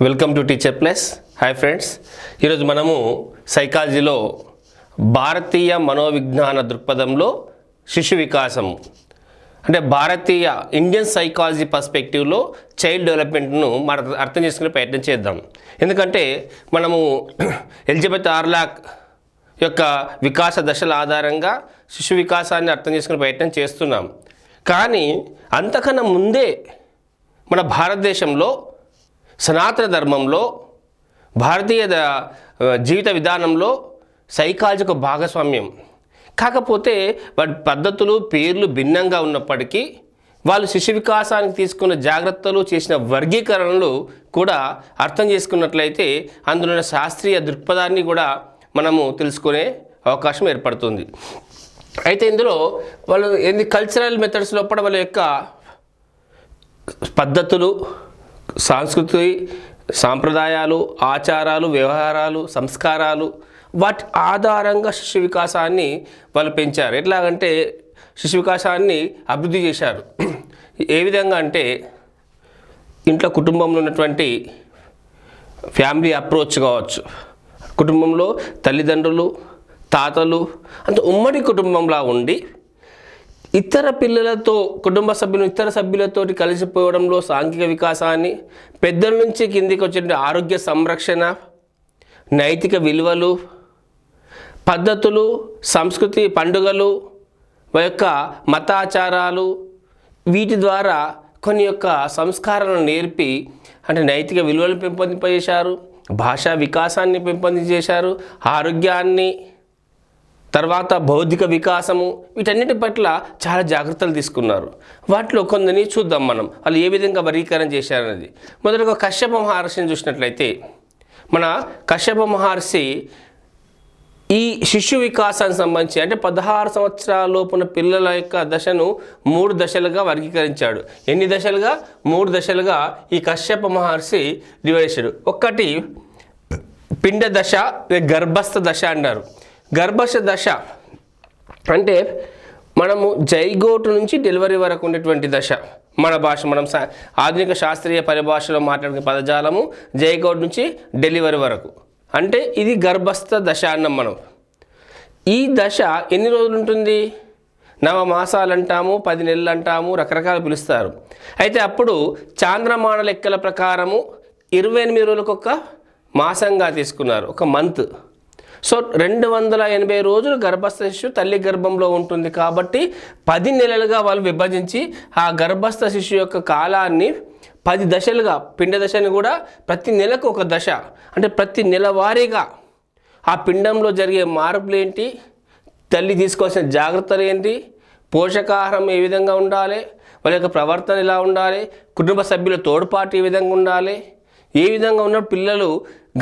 Welcome to teacher plus. Hi friends, ఈరోజు మనము సైకాలజీలో భారతీయ మనోవిజ్ఞాన దృక్పథంలో శిశు వికాసం అంటే భారతీయ ఇండియన్ సైకాలజీ పర్స్పెక్టివ్లో చైల్డ్ డెవలప్మెంట్ను మనం అర్థం చేసుకునే ప్రయత్నం చేద్దాం. ఎందుకంటే మనము ఎలిజబెత్ ఆర్లాక్ యొక్క వికాస దశల ఆధారంగా శిశు వికాసాన్ని అర్థం చేసుకునే ప్రయత్నం చేస్తున్నాం. కానీ అంతకన్నా ముందే మన భారతదేశంలో సనాతన ధర్మంలో భారతీయ జీవిత విధానంలో సైకాలజీ ఒక భాగస్వామ్యం. కాకపోతే వాటి పద్ధతులు పేర్లు భిన్నంగా ఉన్నప్పటికీ వాళ్ళు శిశు వికాసానికి తీసుకున్న జాగ్రత్తలు చేసిన వర్గీకరణలు కూడా అర్థం చేసుకున్నట్లయితే అందులో శాస్త్రీయ దృక్పథాన్ని కూడా మనము తెలుసుకునే అవకాశం ఏర్పడుతుంది. అయితే ఇందులో వాళ్ళు కల్చరల్ మెథడ్స్ లోపల వాళ్ళ యొక్క పద్ధతులు, సంస్కృతి, సాంప్రదాయాలు, ఆచారాలు, వ్యవహారాలు, సంస్కారాలు వాటి ఆధారంగా శిశు వికాసాన్ని వాళ్ళు పెంచారు. ఎట్లాగంటే శిశు వికాసాన్ని అభివృద్ధి చేశారు. ఏ విధంగా అంటే ఇంట్లో కుటుంబంలో ఉన్నటువంటి ఫ్యామిలీ అప్రోచ్ కావచ్చు, కుటుంబంలో తల్లిదండ్రులు, తాతలు అంత ఉమ్మడి కుటుంబంలా ఉండి ఇతర పిల్లలతో కుటుంబ సభ్యులు ఇతర సభ్యులతోటి కలిసిపోవడంలో సాంఘిక వికాసాన్ని, పెద్దల నుంచి కిందికి వచ్చే ఆరోగ్య సంరక్షణ, నైతిక విలువలు, పద్ధతులు, సంస్కృతి, పండుగలు, యొక్క మతాచారాలు వీటి ద్వారా కొన్ని యొక్క సంస్కారాలను నేర్పి అంటే నైతిక విలువలను పెంపొందింపజేశారు, భాషా వికాసాన్ని పెంపొందించేశారు, ఆరోగ్యాన్ని, తర్వాత బౌద్ధిక వికాసము వీటన్నిటి పట్ల చాలా జాగ్రత్తలు తీసుకున్నారు. వాటిలో కొందరిని చూద్దాం మనం, వాళ్ళు ఏ విధంగా వర్గీకరణ చేశారనేది. మొదటగా కశ్యప మహర్షిని చూసినట్లయితే మన కశ్యప మహర్షి ఈ శిశు వికాసానికి సంబంధించి అంటే 16 సంవత్సరాల లోపున పిల్లల యొక్క దశను 3 దశలుగా వర్గీకరించాడు. ఎన్ని దశలుగా? 3 దశలుగా ఈ కశ్యప మహర్షి డివైడ్ చేశాడు. ఒకటి పిండ దశ, గర్భస్థ దశ అన్నారు. గర్భస్థ దశ అంటే మనము జైగోటు నుంచి డెలివరీ వరకు ఉండేటువంటి దశ. మన భాష మనం ఆధునిక శాస్త్రీయ పరిభాషలో మాట్లాడుకునే పదజాలము జైగోటు నుంచి డెలివరీ వరకు అంటే ఇది గర్భస్థ దశ అన్నాం మనం. ఈ దశ ఎన్ని రోజులు ఉంటుంది? 9 మాసాలు అంటాము, 10 నెలలు అంటాము, రకరకాలు పిలుస్తారు. అయితే అప్పుడు చాంద్రమాన లెక్కల ప్రకారము 28 రోజులకు ఒక మాసంగా తీసుకున్నారు, ఒక మంత్. సో 280 రోజులు గర్భస్థ శిశువు తల్లి గర్భంలో ఉంటుంది. కాబట్టి 10 నెలలుగా వాళ్ళు విభజించి ఆ గర్భస్థ శిశువు యొక్క కాలాన్ని 10 దశలుగా, పిండ దశని కూడా ప్రతి నెలకు ఒక దశ అంటే ప్రతి నెల వారీగా ఆ పిండంలో జరిగే మార్పులు ఏంటి, తల్లి తీసుకోవాల్సిన జాగ్రత్తలు ఏంటి, పోషకాహారం ఏ విధంగా ఉండాలి, వాళ్ళ యొక్క ప్రవర్తన ఎలా ఉండాలి, కుటుంబ సభ్యుల తోడ్పాటు ఏ విధంగా ఉండాలి, ఏ విధంగా ఉన్న పిల్లలు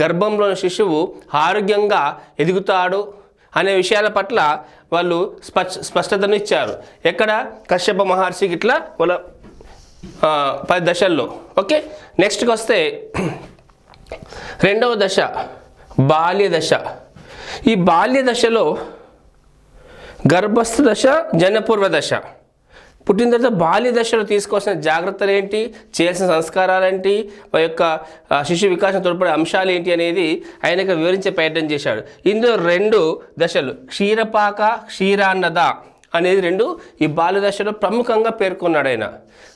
గర్భంలోని శిశువు ఆరోగ్యంగా ఎదుగుతాడు అనే విషయాల పట్ల వాళ్ళు స్పష్టతను ఇచ్చారు. ఎక్కడ? కశ్యప మహర్షికి ఇట్లా వాళ్ళ 10 దశల్లో. ఓకే, నెక్స్ట్కి వస్తే రెండవ దశ బాల్య దశ. ఈ బాల్య దశలో గర్భస్థ దశ, జనపూర్వ దశ. పుట్టిన తర్వాత బాల్య దశలో తీసుకోవాల్సిన జాగ్రత్తలు ఏంటి, చేయాల్సిన సంస్కారాలు ఏంటి, ఆ యొక్క శిశు వికాసం తోడ్పడే అంశాలు ఏంటి అనేది ఆయనకు వివరించే ప్రయత్నం చేశాడు. ఇందులో 2 దశలు క్షీరపాక, క్షీరాన్నద అనేది 2 ఈ బాల్య దశలో ప్రముఖంగా పేర్కొన్నాడు ఆయన.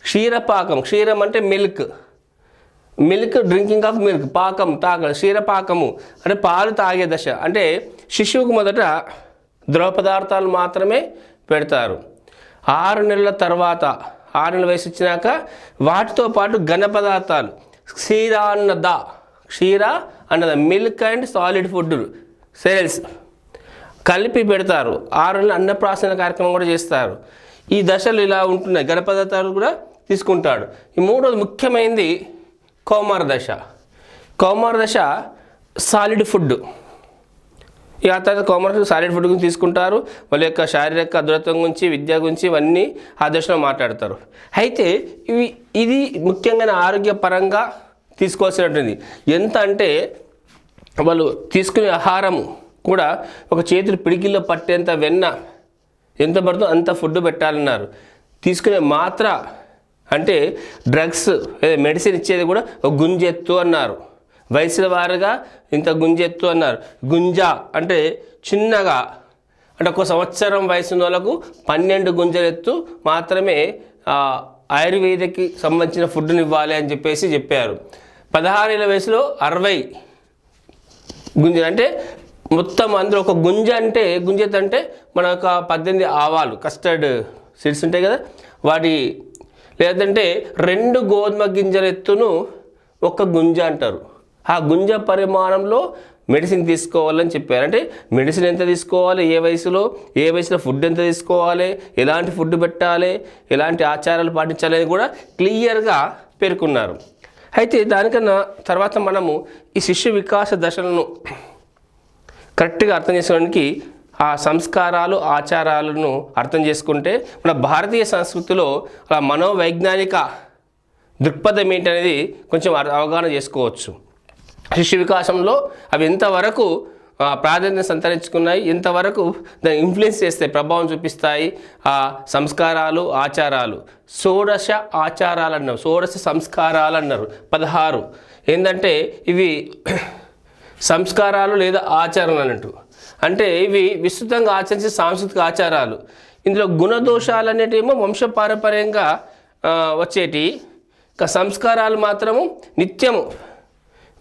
క్షీరపాకం, క్షీరం అంటే మిల్క్, డ్రింకింగ్ ఆఫ్ మిల్క్, పాకం తాగడం, క్షీరపాకము అంటే పాలు తాగే దశ. అంటే శిశువుకు మొదట ద్రవ పదార్థాలు మాత్రమే పెడతారు. 6 నెలల తర్వాత 6 నెలల వయసు వచ్చినాక వాటితో పాటు ఘన పదార్థాలు క్షీరాన్నద, క్షీర అన్నద milk and solid food cells కలిపి పెడతారు. 6 నెలల అన్నప్రాసన కార్యక్రమం కూడా చేస్తారు. ఈ దశలు ఇలా ఉంటున్నాయి. ఘన పదార్థాలు కూడా తీసుకుంటాడు. ఈ 3వది ముఖ్యమైనది కౌమార దశ. కౌమార దశ సాలిడ్ ఫుడ్. ఆ తర్వాత కౌమార సాలిడ్ ఫుడ్ గురించి తీసుకుంటారు. వాళ్ళ యొక్క శారీరక దృఢత్వం గురించి, విద్య గురించి ఇవన్నీ ఆ దశలో మాట్లాడతారు. అయితే ఇది ముఖ్యంగా ఆరోగ్యపరంగా తీసుకోవాల్సినటువంటి ఎంత అంటే వాళ్ళు తీసుకునే ఆహారము కూడా ఒక చేతులు పిడికిల్లో పట్టేంత వెన్న ఎంత పడుతుందో అంత ఫుడ్ పెట్టాలన్నారు. తీసుకునే మాత్ర అంటే డ్రగ్స్ మెడిసిన్ ఇచ్చేది కూడా ఒక గుంజెత్తు అన్నారు. వయసుల వారుగా ఇంత గుంజెత్తు అన్నారు. గుంజ అంటే చిన్నగా, అంటే ఒక సంవత్సరం వయసు వాళ్ళకు 12 గుంజలెత్తు మాత్రమే ఆయుర్వేదకి సంబంధించిన ఫుడ్ని ఇవ్వాలి అని చెప్పారు. 16 ఏళ్ళ వయసులో 60 గుంజలు, అంటే మొత్తం అందులో ఒక గుంజెత్ అంటే మన ఒక 18 ఆవాలు, కస్టర్డ్ సీడ్స్ ఉంటాయి కదా వాటి, లేదంటే 2 గోధుమ గింజల ఎత్తును ఒక గుంజ అంటారు. ఆ గుంజ పరిమాణంలో మెడిసిన్ తీసుకోవాలని చెప్పారు. అంటే మెడిసిన్ ఎంత తీసుకోవాలి, ఏ వయసులో ఫుడ్ ఎంత తీసుకోవాలి, ఎలాంటి ఫుడ్ పెట్టాలి, ఎలాంటి ఆచారాలు పాటించాలి అని కూడా క్లియర్గా పేర్కొన్నారు. అయితే దానికన్నా తర్వాత మనము ఈ శిశు వికాస దశలను కరెక్ట్గా అర్థం చేసుకోవడానికి ఆ సంస్కారాలు ఆచారాలను అర్థం చేసుకుంటే మన భారతీయ సంస్కృతిలో అలా మనోవైజ్ఞానిక దృక్పథం ఏంటనేది కొంచెం అవగాహన చేసుకోవచ్చు. శిశు వికాసంలో అవి ఎంతవరకు ప్రాధాన్యత సంతరించుకున్నాయి, ఎంతవరకు దాన్ని ఇన్ఫ్లుయెన్స్ చేస్తాయి, ప్రభావం చూపిస్తాయి ఆ సంస్కారాలు ఆచారాలు. 16 ఆచారాలు అన్నారు, 16 సంస్కారాలు అన్నారు. 16 ఏంటంటే ఇవి సంస్కారాలు లేదా ఆచారాలు అన్నట్టు. అంటే ఇవి విస్తృతంగా ఆచరించే సాంస్కృతిక ఆచారాలు. ఇందులో గుణదోషాలు అనేటివేమో వంశపారంపర్యంగా వచ్చేటి, ఇంకా సంస్కారాలు మాత్రము నిత్యము,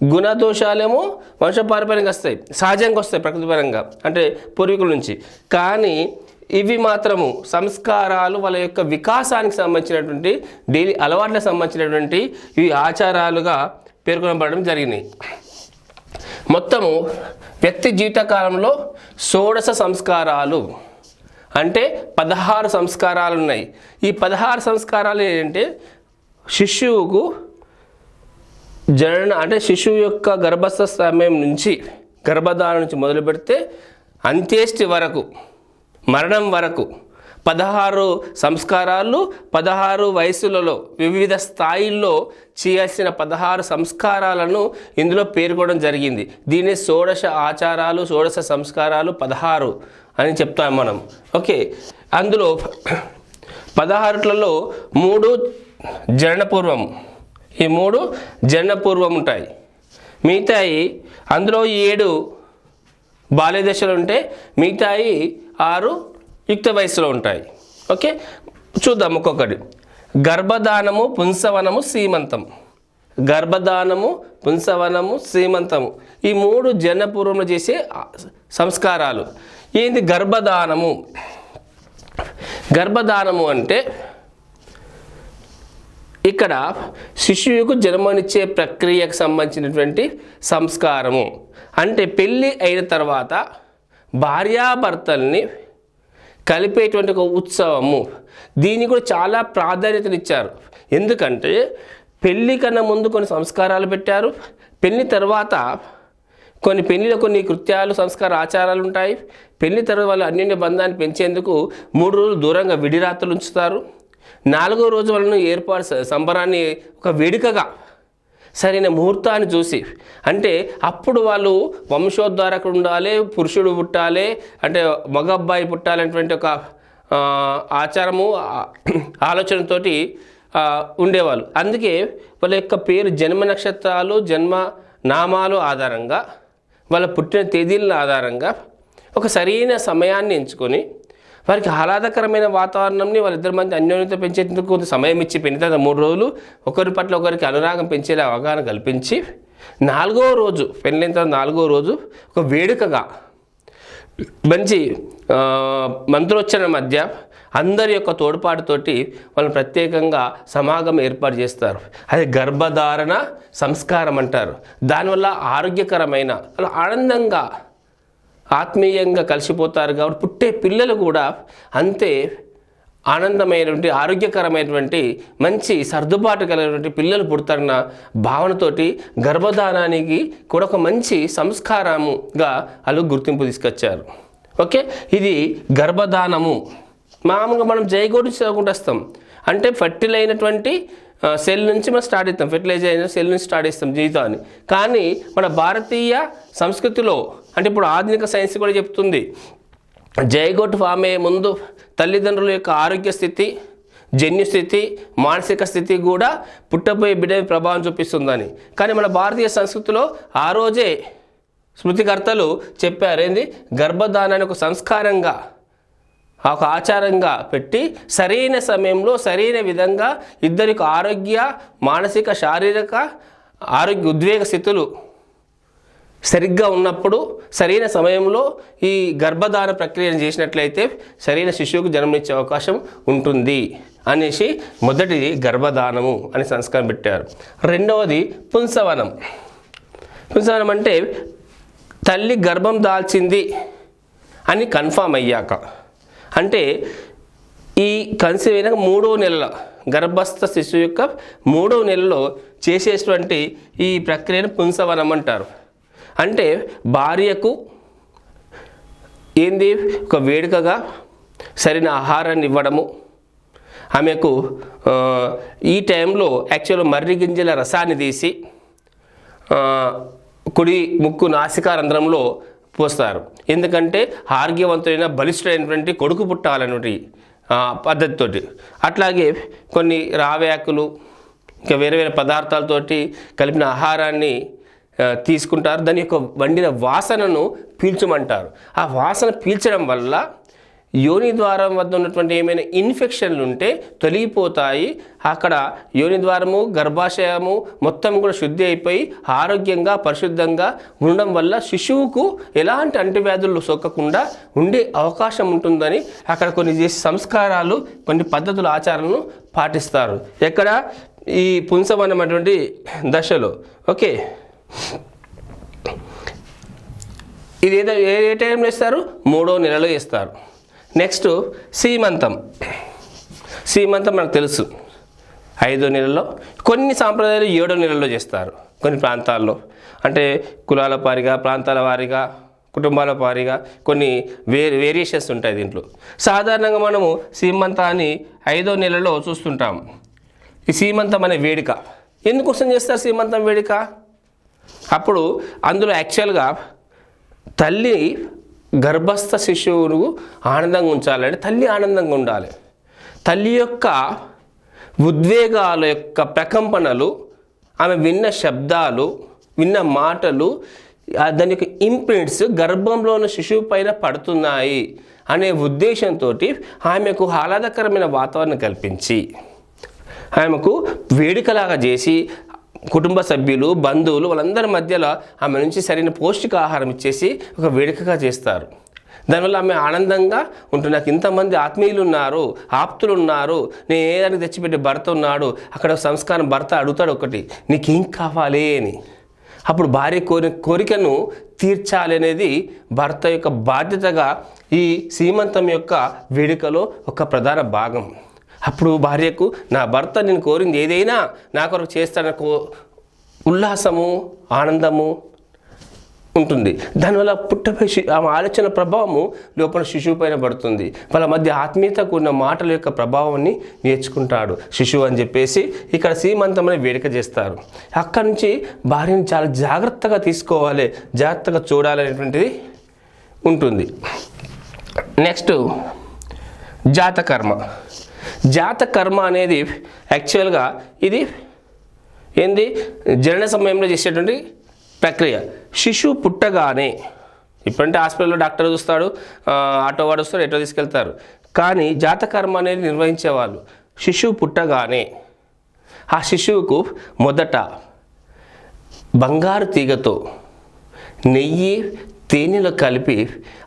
గుణదోషాలేమో వంశపారంపర్యంగా వస్తాయి, సహజంగా వస్తాయి ప్రకృతిపరంగా, అంటే పూర్వీకుల నుంచి. కానీ ఇవి మాత్రము సంస్కారాలు వాళ్ళ యొక్క వికాసానికి సంబంధించినటువంటి డైలీ అలవాట్లకు సంబంధించినటువంటి ఇవి ఆచారాలుగా పేర్కొనబడడం జరిగినాయి. మొత్తము వ్యక్తి జీవితకాలంలో 16 సంస్కారాలు అంటే 16 సంస్కారాలు ఉన్నాయి. ఈ 16 సంస్కారాలు ఏంటంటే శిశువుకు జనన, అంటే శిశువు యొక్క గర్భస్థ సమయం నుంచి, గర్భధారణ నుంచి మొదలు పెడితే అంత్యేష్టి వరకు, మరణం వరకు 16 సంస్కారాలు 16 వయసులలో వివిధ స్థాయిల్లో చేయాల్సిన 16 సంస్కారాలను ఇందులో పేర్కొనడం జరిగింది. దీన్ని 16 ఆచారాలు 16 సంస్కారాలు 16 అని చెప్తాం మనం. ఓకే, అందులో 16లలో 3 జననపూర్వం, ఈ 3 జననపూర్వం ఉంటాయి. మిగతాయి అందులో 7 బాల్య దశలు ఉంటే మిగతాయి 6 యుక్త వయసులో ఉంటాయి. ఓకే, చూద్దాం ఒక్కొక్కటి. గర్భధానము, పుంసవనము, సీమంతం. గర్భధానము, పుంసవనము, సీమంతము ఈ 3 జననపూర్వంలో చేసే సంస్కారాలు. ఏంది గర్భధానము? గర్భధానము అంటే ఇక్కడ శిశువుకు జన్మనిచ్చే ప్రక్రియకు సంబంధించినటువంటి సంస్కారము. అంటే పెళ్ళి అయిన తర్వాత భార్యాభర్తల్ని కలిపేటువంటి ఒక ఉత్సవము. దీనికి కూడా చాలా ప్రాధాన్యతనిచ్చారు. ఎందుకంటే పెళ్ళి కన్నా ముందు కొన్ని సంస్కారాలు పెట్టారు, పెళ్ళి తర్వాత పెళ్ళిలో కొన్ని కృత్యాలు, సంస్కార ఆచారాలు ఉంటాయి. పెళ్ళి తర్వాత వాళ్ళు అన్యోన్య బంధాన్ని పెంచేందుకు 3 రోజులు దూరంగా విడిరాత్రులు ఉంచుతారు. 4వ రోజు వాళ్ళను సంబరాన్ని ఒక వేడుకగా సరైన ముహూర్తాన్ని చూసి, అంటే అప్పుడు వాళ్ళు వంశోద్ధారకుడు ఉండాలి, పురుషుడు పుట్టాలి, అంటే మగ అబ్బాయి పుట్టాలనేటువంటి ఒక ఆచారము ఆలోచనతోటి ఉండేవాళ్ళు. అందుకే వాళ్ళ యొక్క పేరు, జన్మ నక్షత్రాలు, జన్మ నామాలు ఆధారంగా, వాళ్ళ పుట్టిన తేదీల ఆధారంగా ఒక సరైన సమయాన్ని ఎంచుకొని వారికి ఆహ్లాదకరమైన వాతావరణంని వాళ్ళిద్దరి మధ్య అన్యోన్యత పెంచేందుకు కొంత సమయం ఇచ్చి, పెళ్లి తర్వాత 3 రోజులు ఒకరి పట్ల ఒకరికి అనురాగం పెంచేలా అవగాహన కల్పించి 4వ రోజు, పెళ్ళైన తర్వాత 4వ రోజు ఒక వేడుకగా మంచి మంత్రోచ్చరణ మధ్య అందరి యొక్క తోడ్పాటుతోటి వాళ్ళని ప్రత్యేకంగా సమాగం ఏర్పాటు చేస్తారు. అది గర్భధారణ సంస్కారం అంటారు. దానివల్ల ఆరోగ్యకరమైన, అలా ఆనందంగా ఆత్మీయంగా కలిసిపోతారు. కాబట్టి పుట్టే పిల్లలు కూడా అంతే ఆనందమైనటువంటి, ఆరోగ్యకరమైనటువంటి, మంచి సర్దుబాటు కలిగినటువంటి పిల్లలు పుడతారన్న భావనతోటి గర్భధానానికి కూడా ఒక మంచి సంస్కారముగా వాళ్ళు గుర్తింపు తీసుకొచ్చారు. ఓకే, ఇది గర్భధానము. మామూలుగా మనం జైగోటు చదువుకుంటూ వస్తాం, అంటే ఫెర్టిల్ అయినటువంటి సెల్ నుంచి మనం స్టార్ట్ చేస్తాం, ఫెర్టిలైజ్ అయిన సెల్ నుంచి స్టార్ట్ చేస్తాం జీవితాన్ని. కానీ మన భారతీయ సంస్కృతిలో, అంటే ఇప్పుడు ఆధునిక సైన్స్ కూడా చెప్తుంది, జైగోట్ ఫామ్ అయ్యే ముందు తల్లిదండ్రుల యొక్క ఆరోగ్య స్థితి, జన్యుస్థితి, మానసిక స్థితి కూడా పుట్టబోయే బిడ్డ ప్రభావం చూపిస్తుందని. కానీ మన భారతీయ సంస్కృతిలో ఆ రోజే స్మృతికర్తలు చెప్పారు, ఏంది, గర్భధానాన్ని ఒక సంస్కారంగా, ఒక ఆచారంగా పెట్టి సరైన సమయంలో సరైన విధంగా ఇద్దరికి ఆరోగ్య, మానసిక, శారీరక ఆరోగ్య, ఉద్వేగ స్థితులు సరిగ్గా ఉన్నప్పుడు సరైన సమయంలో ఈ గర్భధాన ప్రక్రియను చేసినట్లయితే సరైన శిశువుకు జన్మనిచ్చే అవకాశం ఉంటుంది అనేసి మొదటిది గర్భధానము అని సంస్కారం పెట్టారు. రెండవది పుంసవనం. పుంసవనం అంటే తల్లి గర్భం దాల్చింది అని కన్ఫామ్ అయ్యాక, అంటే ఈ కన్సీవ్ అయినాక 3వ నెలలో, గర్భస్థ శిశువు యొక్క 3వ నెలలో చేసేటువంటి ఈ ప్రక్రియను పుంసవనం అంటారు. అంటే భార్యకు ఏంది, ఒక వేడుకగా సరైన ఆహారాన్ని ఇవ్వడము, ఆమెకు ఈ టైంలో యాక్చువల్గా మర్రి గింజల రసాన్ని తీసి కుడి ముక్కు నాసికా రంధ్రంలో పోస్తారు. ఎందుకంటే ఆరోగ్యవంతుడైన బలిష్ఠుడైనటువంటి కొడుకు పుట్టాలన్నటువంటి పద్ధతితోటి. అట్లాగే కొన్ని రావ్యాకులు ఇంకా వేరే వేరే పదార్థాలతోటి కలిపిన ఆహారాన్ని తీసుకుంటారు. దాని యొక్క వండిన వాసనను పీల్చమంటారు. ఆ వాసన పీల్చడం వల్ల యోని ద్వారం వద్ద ఉన్నటువంటి ఏమైనా ఇన్ఫెక్షన్లు ఉంటే తొలగిపోతాయి. అక్కడ యోని ద్వారము, గర్భాశయము మొత్తం కూడా శుద్ధి అయిపోయి ఆరోగ్యంగా, పరిశుద్ధంగా ఉండడం వల్ల శిశువుకు ఎలాంటి అంటువ్యాధులు సోకకుండా ఉండే అవకాశం ఉంటుందని అక్కడ కొన్ని సంస్కారాలు, కొన్ని పద్ధతులు, ఆచారాలను పాటిస్తారు. ఎక్కడ ఈ పుంసవనం అటువంటి దశలో. ఓకే, ఇది ఏ టైంలో ఇస్తారు? 3వ నెలలో ఇస్తారు. నెక్స్ట్ సీమంతం. సీమంతం మనకు తెలుసు 5వ నెలలో, కొన్ని సాంప్రదాయాలు 7వ నెలలో చేస్తారు కొన్ని ప్రాంతాల్లో. అంటే కులాల వారిగా, ప్రాంతాల వారిగా, కుటుంబాల వారిగా కొన్ని వేరియేషన్స్ ఉంటాయి దీంట్లో. సాధారణంగా మనము సీమంతాన్ని 5వ నెలలో చూస్తుంటాం. ఈ సీమంతం అనే వేడుక ఎందుకోసం చేస్తారు? సీమంతం వేడుక అప్పుడు అందులో యాక్చువల్గా తల్లి గర్భస్థ శిశువును ఆనందంగా ఉంచాలంటే తల్లి ఆనందంగా ఉండాలి. తల్లి యొక్క ఉద్వేగాల యొక్క ప్రకంపనలు, ఆమె విన్న శబ్దాలు, విన్న మాటలు, దాని యొక్క ఇంప్రింట్స్ గర్భంలో ఉన్న శిశువు పైన పడుతున్నాయి అనే ఉద్దేశంతో ఆమెకు ఆహ్లాదకరమైన వాతావరణం కల్పించి, ఆమెకు వేడుకలాగా చేసి, కుటుంబ సభ్యులు, బంధువులు వాళ్ళందరి మధ్యలో ఆమె నుంచి సరైన పౌష్టికాహారం ఇచ్చేసి ఒక వేడుకగా చేస్తారు. దానివల్ల ఆమె ఆనందంగా ఉంటుంది. నాకు ఇంతమంది ఆత్మీయులు ఉన్నారు, ఆప్తులు ఉన్నారు, నేను ఏదానికి తెచ్చిపెట్టే భర్త ఉన్నాడు. అక్కడ సంస్కారం, భర్త అడుగుతాడు ఒకటి, నీకేం కావాలి అని. అప్పుడు భార్య కోరికను తీర్చాలి అనేది భర్త యొక్క బాధ్యతగా ఈ సీమంతం యొక్క వేడుకలో ఒక ప్రధాన భాగం. అప్పుడు భార్యకు నా భర్త నేను కోరింది ఏదైనా నా కొరకు చేస్తానకు ఉల్లాసము, ఆనందము ఉంటుంది. దానివల్ల పుట్టపై ఆమె ఆలోచన ప్రభావము లోపల శిశువు పైన పడుతుంది. వాళ్ళ మధ్య ఆత్మీయత కూడిన మాటల యొక్క ప్రభావాన్ని నేర్చుకుంటాడు శిశువు అని చెప్పేసి ఇక్కడ సీమంతం అనే వేడుక చేస్తారు. అక్కడి నుంచి భార్యని చాలా జాగ్రత్తగా తీసుకోవాలి, జాగ్రత్తగా చూడాలనేటువంటిది ఉంటుంది. నెక్స్ట్ జాతకర్మ. జాతకర్మ అనేది యాక్చువల్గా ఇది ఏంది, జనన సమయంలో చేసేటువంటి ప్రక్రియ. శిశువు పుట్టగానే, ఇప్పుడంటే హాస్పిటల్లో డాక్టర్ చూస్తాడు, ఆటో వాడు వస్తాడు, ఎటో తీసుకెళ్తారు. కానీ జాతకర్మ అనేది నిర్వహించేవాళ్ళు శిశువు పుట్టగానే ఆ శిశువుకు మొదట బంగారు తీగతో నెయ్యి, తేనెలో కలిపి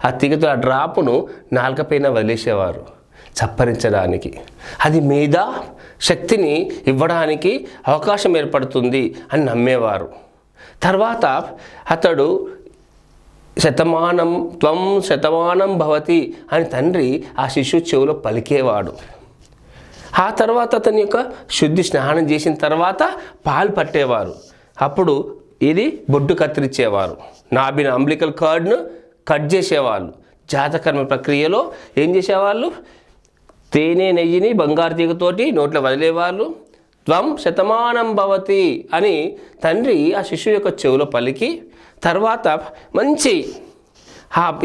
ఆ తీగతో ఆ డ్రాపును నాలుకపైన వదిలేసేవారు చప్పరించడానికి. అది మీద శక్తిని ఇవ్వడానికి అవకాశం ఏర్పడుతుంది అని నమ్మేవారు. తర్వాత అతడు త్వం శతమానం భవతి అని తండ్రి ఆ శిశువు చెవులో పలికేవాడు. ఆ తర్వాత అతని యొక్క శుద్ధి స్నానం చేసిన తర్వాత పాలు పట్టేవారు. అప్పుడు ఇది బొడ్డు కత్తిరించేవారు, నాభిన అంబ్లికల్ కార్డ్ను కట్ చేసేవాళ్ళు. జాతకర్మ ప్రక్రియలో ఏం చేసేవాళ్ళు, తేనె నెయ్యిని బంగారు తీగతోటి నోట్లో వదిలేవాళ్ళు. త్వం శతమానం భవతి అని తండ్రి ఆ శిశువు యొక్క చెవులో పలికి, తర్వాత మంచి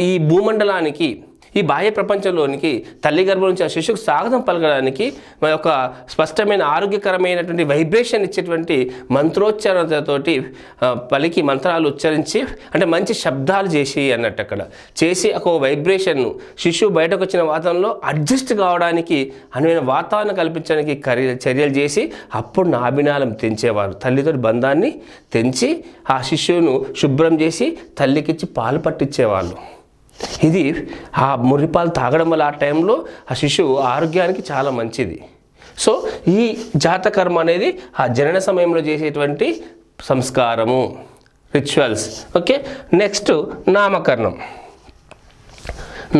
ఈ భూమండలానికి ఈ బాహ్య ప్రపంచంలోనికి తల్లి గర్భం నుంచి ఆ శిశువుకు స్వాగతం పలకడానికి మన యొక్క స్పష్టమైన ఆరోగ్యకరమైనటువంటి వైబ్రేషన్ ఇచ్చేటువంటి మంత్రోచ్చారణతోటి పలికి మంత్రాలు ఉచ్చరించి, అంటే మంచి శబ్దాలు చేసి అన్నట్టు అక్కడ చేసి ఒక వైబ్రేషన్ను శిశువు బయటకు వచ్చిన వాతావరణంలో అడ్జస్ట్ కావడానికి అనువైన వాతావరణం కల్పించడానికి చర్యలు చేసి అప్పుడు నాభినాళం తెంచేవారు. తల్లితో బంధాన్ని తెంచి ఆ శిశువును శుభ్రం చేసి తల్లికిచ్చి పాలు పట్టించేవాళ్ళు. ఇది ఆ మురిపాలు తాగడం వల్ల ఆ టైంలో ఆ శిశువు ఆరోగ్యానికి చాలా మంచిది. సో ఈ జాతకర్మ అనేది ఆ జనన సమయంలో చేసేటువంటి సంస్కారము, రిచువల్స్. ఓకే, నెక్స్ట్ నామకరణం.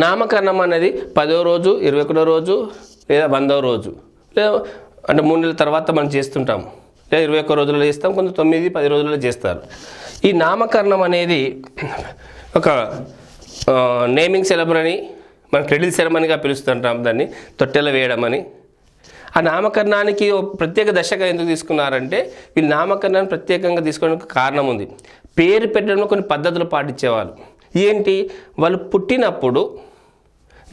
నామకరణం అనేది 10వ రోజు, 21వ రోజు లేదా 100వ రోజు, లేదా అంటే 3 నెలల తర్వాత మనం చేస్తుంటాం, లేదా 21 రోజుల్లో చేస్తాం, కొంత 9, 10 రోజుల్లో చేస్తారు. ఈ నామకరణం అనేది ఒక నేమింగ్ సెలబ్రనీ, మనం క్రెడిట్ సెరమనీగా పిలుస్తుంటాం దాన్ని, తొట్టెలో వేయడం అని. ఆ నామకరణానికి ప్రత్యేక దశగా ఎందుకు తీసుకున్నారంటే వీళ్ళు నామకరణాన్ని ప్రత్యేకంగా తీసుకోవడానికి కారణం ఉంది. పేరు పెట్టడంలో కొన్ని పద్ధతులు పాటించేవాళ్ళు. ఏంటి, వాళ్ళు పుట్టినప్పుడు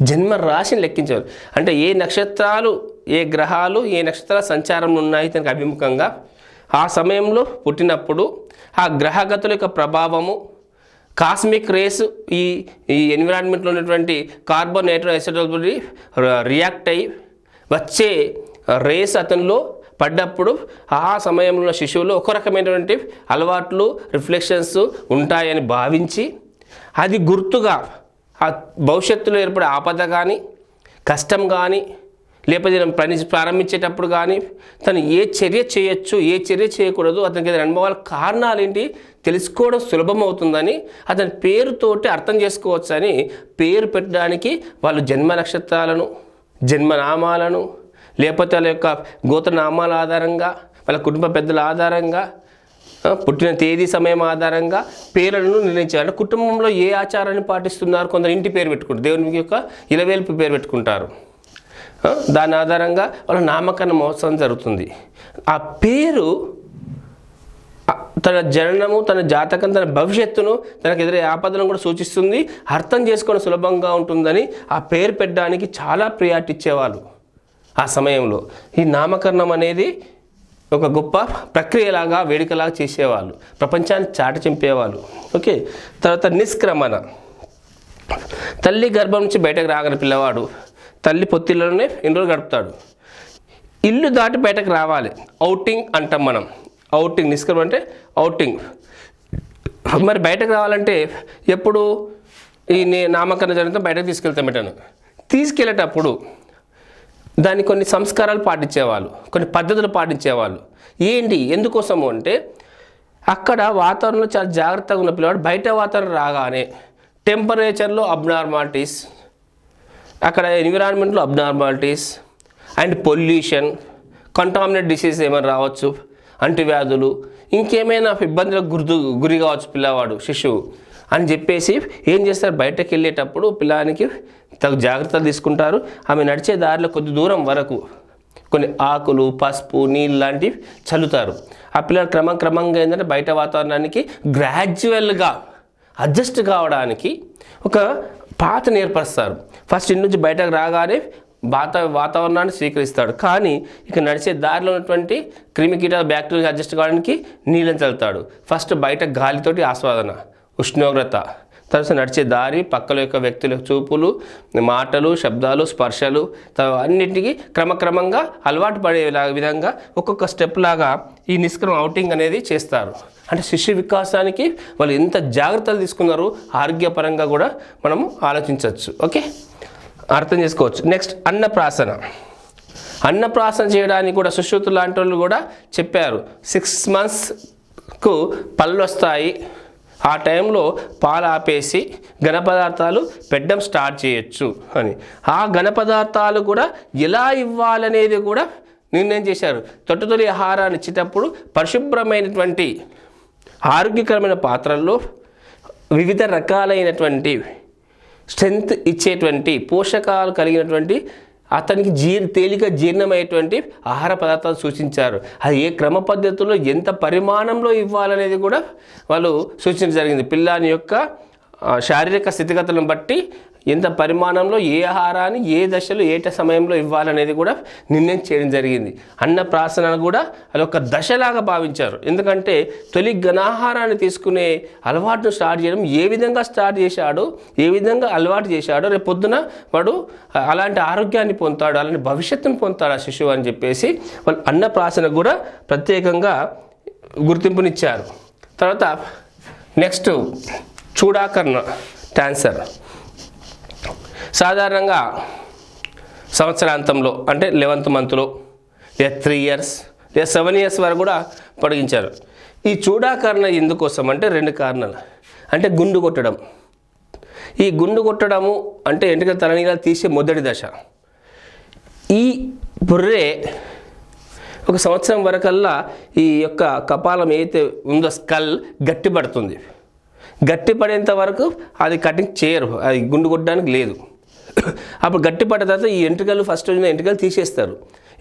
జన్మ రాశిని లెక్కించేవారు. అంటే ఏ నక్షత్రాలు, ఏ గ్రహాలు, ఏ నక్షత్రాల సంచారంలో ఉన్నాయి తనకు అభిముఖంగా ఆ సమయంలో పుట్టినప్పుడు ఆ గ్రహగతుల యొక్క ప్రభావము, కాస్మిక్ రేస్, ఈ ఎన్విరాన్మెంట్లో ఉన్నటువంటి కార్బన్, నైట్రోజన్, ఎసిటోల్తోటి రియాక్ట్ అయ్యి వచ్చే రేస్ అతనిలో పడ్డప్పుడు ఆ సమయంలో శిశువులో ఒక రకమైనటువంటి అలవాట్లు, రిఫ్లెక్షన్స్ ఉంటాయని భావించి అది గుర్తుగా ఆ భవిష్యత్తులో ఏర్పడే ఆపద కానీ, కష్టం కానీ, లేకపోతే పని ప్రారంభించేటప్పుడు కానీ తను ఏ చర్య చేయొచ్చు, ఏ చర్య చేయకూడదు, అతనికి ఏదైనా అనుభవాల కారణాలు ఏంటి తెలుసుకోవడం సులభం అవుతుందని అతని పేరుతోటి అర్థం చేసుకోవచ్చు అని పేరు పెట్టడానికి వాళ్ళు జన్మ నక్షత్రాలను, జన్మనామాలను, లేకపోతే వాళ్ళ యొక్క గోత్రనామాల ఆధారంగా, వాళ్ళ కుటుంబ పెద్దల ఆధారంగా, పుట్టిన తేదీ సమయం ఆధారంగా పేర్లను నిర్ణయించారు. కుటుంబంలో ఏ ఆచారాన్ని పాటిస్తున్నారు, కొందరు ఇంటి పేరు పెట్టుకుంటారు, దేవుని యొక్క ఇలవేల్పు పేరు పెట్టుకుంటారు. దాని ఆధారంగా వాళ్ళ నామకరణ మహోత్సవం జరుగుతుంది. ఆ పేరు తన జననము, తన జాతకం, తన భవిష్యత్తును, తనకు ఎదురే ఆపదలను కూడా సూచిస్తుంది, అర్థం చేసుకోవడం సులభంగా ఉంటుందని ఆ పేరు పెట్టడానికి చాలా ప్రియారిటీ ఇచ్చేవాళ్ళు ఆ సమయంలో. ఈ నామకరణం అనేది ఒక గొప్ప ప్రక్రియలాగా, వేడుకలాగా చేసేవాళ్ళు, ప్రపంచాన్ని చాటి చింపేవాళ్ళు. ఓకే, తర్వాత నిష్క్రమణ. తల్లి గర్భం నుంచి బయటకు రాగల పిల్లవాడు తల్లి పొత్తిల్లోనే ఎన్ని రోజులు గడుపుతాడు, ఇల్లు దాటి బయటకు రావాలి, అవుటింగ్ అంటాం మనం. అవుటింగ్, నిష్క్రమణ అంటే అవుటింగ్. మరి బయటకు రావాలంటే ఎప్పుడు ఈ నామకరణ జరిగితే బయటకు తీసుకెళ్తాం. ఎటను తీసుకెళ్ళేటప్పుడు దాన్ని కొన్ని సంస్కారాలు పాటించేవాళ్ళు, కొన్ని పద్ధతులు పాటించేవాళ్ళు. ఏంటి, ఎందుకోసము అంటే అక్కడ వాతావరణంలో చాలా జాగ్రత్తగా ఉన్న పిల్లవాడు బయట వాతావరణం రాగానే టెంపరేచర్లో అబ్నార్మాలిటీస్, అక్కడ ఎన్విరాన్మెంట్లో abnormalities and pollution, contaminate disease ఏమైనా రావచ్చు, అంటువ్యాధులు, ఇంకేమైనా ఇబ్బందులకు గురి కావచ్చు పిల్లవాడు, శిశువు అని చెప్పేసి ఏం చేస్తారు, బయటకు వెళ్ళేటప్పుడు పిల్లానికి తగు జాగ్రత్తలు తీసుకుంటారు. ఆమె నడిచే దారిలో కొద్ది దూరం వరకు కొన్ని ఆకులు, పసుపు, నీళ్ళు లాంటివి చల్లుతారు. ఆ పిల్లలు క్రమంగా ఏంటంటే బయట వాతావరణానికి గ్రాడ్యువల్గా అడ్జస్ట్ కావడానికి ఒక పాతను ఏర్పరుస్తారు. ఫస్ట్ ఇంటి నుంచి బయటకు రాగానే వాతావరణాన్ని స్వీకరిస్తాడు, కానీ ఇక నడిచే దారిలో ఉన్నటువంటి క్రిమికీట బ్యాక్టీరియా అడ్జస్ట్ కావడానికి నీళ్ళని చల్లుతాడు. ఫస్ట్ బయట గాలితోటి ఆస్వాదన, ఉష్ణోగ్రత, తర్వాత నడిచే దారి, పక్కల యొక్క వ్యక్తుల చూపులు, మాటలు, శబ్దాలు, స్పర్శలు, అన్నింటికి క్రమంగా అలవాటు పడే విధంగా ఒక్కొక్క స్టెప్ లాగా ఈ నిష్క్రమణ అవుటింగ్ అనేది చేస్తారు. అంటే శిశు వికాసానికి వాళ్ళు ఎంత జాగ్రత్తలు తీసుకున్నారు ఆరోగ్యపరంగా కూడా మనము ఆలోచించవచ్చు. ఓకే, అర్థం చేసుకోవచ్చు. నెక్స్ట్ అన్నప్రాసన. అన్నప్రాసన చేయడానికి కూడా సుశ్రుతులు లాంటి వాళ్ళు కూడా చెప్పారు, 6 monthsకు పళ్ళు వస్తాయి, ఆ టైంలో పాలు ఆపేసి ఘన పదార్థాలు పెట్టడం స్టార్ట్ చేయొచ్చు అని. ఆ ఘన పదార్థాలు కూడా ఎలా ఇవ్వాలనేది కూడా నిర్ణయం చేశారు. తొలి ఆహారాన్ని ఇచ్చేటప్పుడు పరిశుభ్రమైనటువంటి ఆరోగ్యకరమైన పాత్రల్లో వివిధ రకాలైనటువంటి స్ట్రెంగ్త్ ఇచ్చేటువంటి పోషకాలు కలిగినటువంటి అతనికి తేలిక జీర్ణమయ్యేటువంటి ఆహార పదార్థాలు సూచించారు. అది ఏ క్రమ పద్ధతిలో ఎంత పరిమాణంలో ఇవ్వాలనేది కూడా వాళ్ళు సూచించడం జరిగింది. పిల్లాని యొక్క శారీరక స్థితిగతులను బట్టి ఎంత పరిమాణంలో ఏ ఆహారాన్ని ఏ దశలో ఏ సమయంలో ఇవ్వాలనేది కూడా నిర్ణయం చేయడం జరిగింది. అన్నప్రాసన కూడా అదొక దశలాగా భావించారు. ఎందుకంటే తొలి ఘనాహారాన్ని తీసుకునే అలవాటును స్టార్ట్ చేయడం ఏ విధంగా స్టార్ట్ చేశాడో, ఏ విధంగా అలవాటు చేశాడో రేపు పొద్దున వాడు అలాంటి ఆరోగ్యాన్ని పొందుతాడు, అలాంటి భవిష్యత్తును పొందుతాడు ఆ శిశువు అని చెప్పేసి వాళ్ళు అన్నప్రాసన కూడా ప్రత్యేకంగా గుర్తింపునిచ్చారు. తర్వాత నెక్స్ట్ చూడాకర్ణ ట్రాన్స్ఫర్. సాధారణంగా సంవత్సరాంతంలో అంటే 11th మంత్లో లేదా 3 years లేదా 7 years వరకు కూడా పొడిగించారు. ఈ చూడాకర్ణ ఎందుకోసం అంటే 2 కారణాలు. అంటే గుండు కొట్టడం. ఈ గుండు కొట్టడము అంటే ఎంట్రుకల తలనీలాలు తీసే మొదటి దశ. ఈ బుర్రే 1 సంవత్సరం వరకల్లా ఈ యొక్క కపాలం ఏదైతే ఉందో స్కల్ గట్టిపడుతుంది. గట్టిపడేంత వరకు అది కటింగ్ చేయరు, అది గుండు కొట్టడానికి లేదు. అప్పుడు గట్టిపడ్డ తర్వాత ఈ ఎంట్రుకలు ఫస్ట్ ఉన్న ఎంట్రుకలు తీసేస్తారు.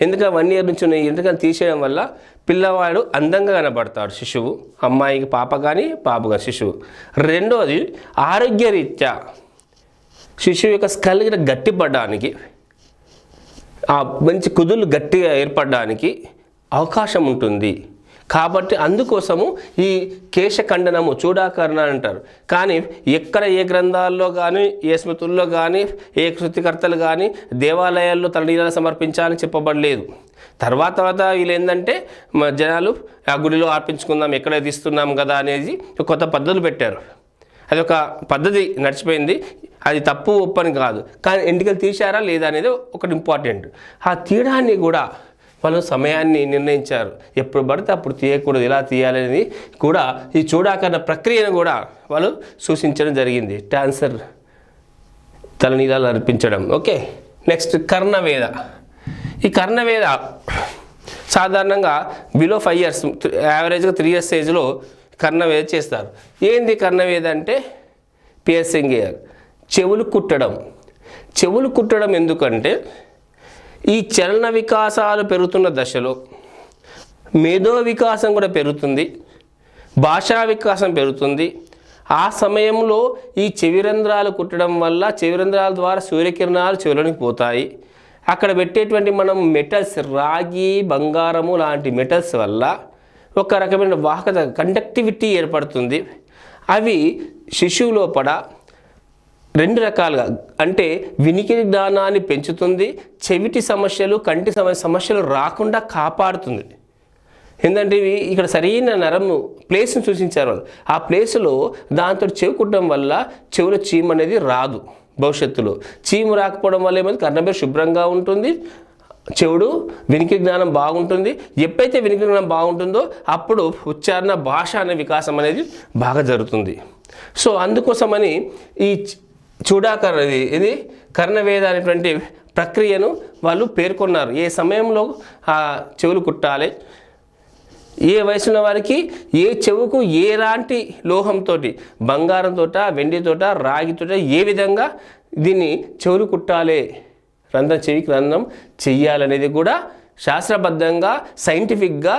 ఎందుకంటే 1 year నుంచి ఉన్న ఎంట్రుకలు తీసేయడం వల్ల పిల్లవాడు అందంగా కనబడతాడు శిశువు, అమ్మాయికి పాప కానీ పాప కానీ శిశువు. రెండోది ఆరోగ్యరీత్యా శిశువు యొక్క స్కల్ గట్టిపడడానికి, ఆ మంచి కుదుళ్ళు గట్టిగా ఏర్పడడానికి అవకాశం ఉంటుంది. కాబట్టి అందుకోసము ఈ కేశఖండనము చూడాకరణ అంటారు. కానీ ఎక్కడ ఏ గ్రంథాల్లో కానీ ఏ స్మృతుల్లో కానీ ఏ శృతికర్తలు కానీ దేవాలయాల్లో తలనీలాలు సమర్పించాలని చెప్పబడలేదు. తర్వాత వీళ్ళు ఏంటంటే జనాలు ఆ గుడిలో అర్పించుకుందాం, ఎక్కడ తీస్తున్నాం కదా అనేది కొత్త పద్ధతులు పెట్టారు. అది ఒక పద్ధతి నడిచిపోయింది, అది తప్పు ఒప్పని కాదు. కానీ ఎంటికలు తీశారా లేదా అనేది ఒకటి ఇంపార్టెంట్. ఆ తీయడాన్ని కూడా వాళ్ళు సమయాన్ని నిర్ణయించారు. ఎప్పుడు పడితే అప్పుడు తీయకూడదు, ఎలా తీయాలనేది కూడా ఈ చూడాకరణ ప్రక్రియను కూడా వాళ్ళు సూచించడం జరిగింది. ట్రాన్స్ఫర్ తలనీలాలు అర్పించడం. ఓకే, నెక్స్ట్ కర్ణవేద. ఈ కర్ణవేద సాధారణంగా బిలో 5 years, యావరేజ్గా 3 years ఏజ్లో కర్ణవేద చేస్తారు. ఏంది కర్ణవేద అంటే పియర్సింగ్ ఇయర్, చెవులు కుట్టడం. చెవులు కుట్టడం ఎందుకంటే ఈ చలన వికాసాలు పెరుగుతున్న దశలో మేధో వికాసం కూడా పెరుగుతుంది, భాషా వికాసం పెరుగుతుంది. ఆ సమయంలో ఈ చెవిరంధ్రాలు కుట్టడం వల్ల చెవిరంధ్రాల ద్వారా సూర్యకిరణాలు చెవులోనికి పోతాయి. అక్కడ పెట్టేటువంటి మనం మెటల్స్, రాగి, బంగారము లాంటి మెటల్స్ వల్ల ఒక రకమైన వాహకత, కండక్టివిటీ ఏర్పడుతుంది. అవి శిశువు లోపల 2 రకాలుగా అంటే వినికిడి జ్ఞానాన్ని పెంచుతుంది, చెవిటి సమస్యలు, కంటి సమస్యలు రాకుండా కాపాడుతుంది. ఏంటంటే ఇవి ఇక్కడ సరైన నరము ప్లేస్ని సూచించారు వాళ్ళు. ఆ ప్లేస్లో దాంతో చెవి కుట్టడం వల్ల చెవులో చీము అనేది రాదు. భవిష్యత్తులో చీము రాకపోవడం వల్ల ఏమైంది, కర్ణబేరు శుభ్రంగా ఉంటుంది, చెవుడు వినికిడి జ్ఞానం బాగుంటుంది. ఎప్పుడైతే వినికిడి జ్ఞానం బాగుంటుందో అప్పుడు ఉచ్చారణ, భాష అనే వికాసం అనేది బాగా జరుగుతుంది. సో అందుకోసమని ఈ చూడాకరణ ఇది కర్ణవేద అనేటువంటి ప్రక్రియను వాళ్ళు పేర్కొన్నారు. ఏ సమయంలో ఆ చెవులు కుట్టాలి, ఏ వయసున్న వారికి ఏ చెవుకు ఎలాంటి లోహంతో, బంగారంతో, వెండితో, రాగితో ఏ విధంగా దీన్ని చెవులు కుట్టాలి, చెవికి రంధ్రం చెయ్యాలనేది కూడా శాస్త్రబద్ధంగా సైంటిఫిక్గా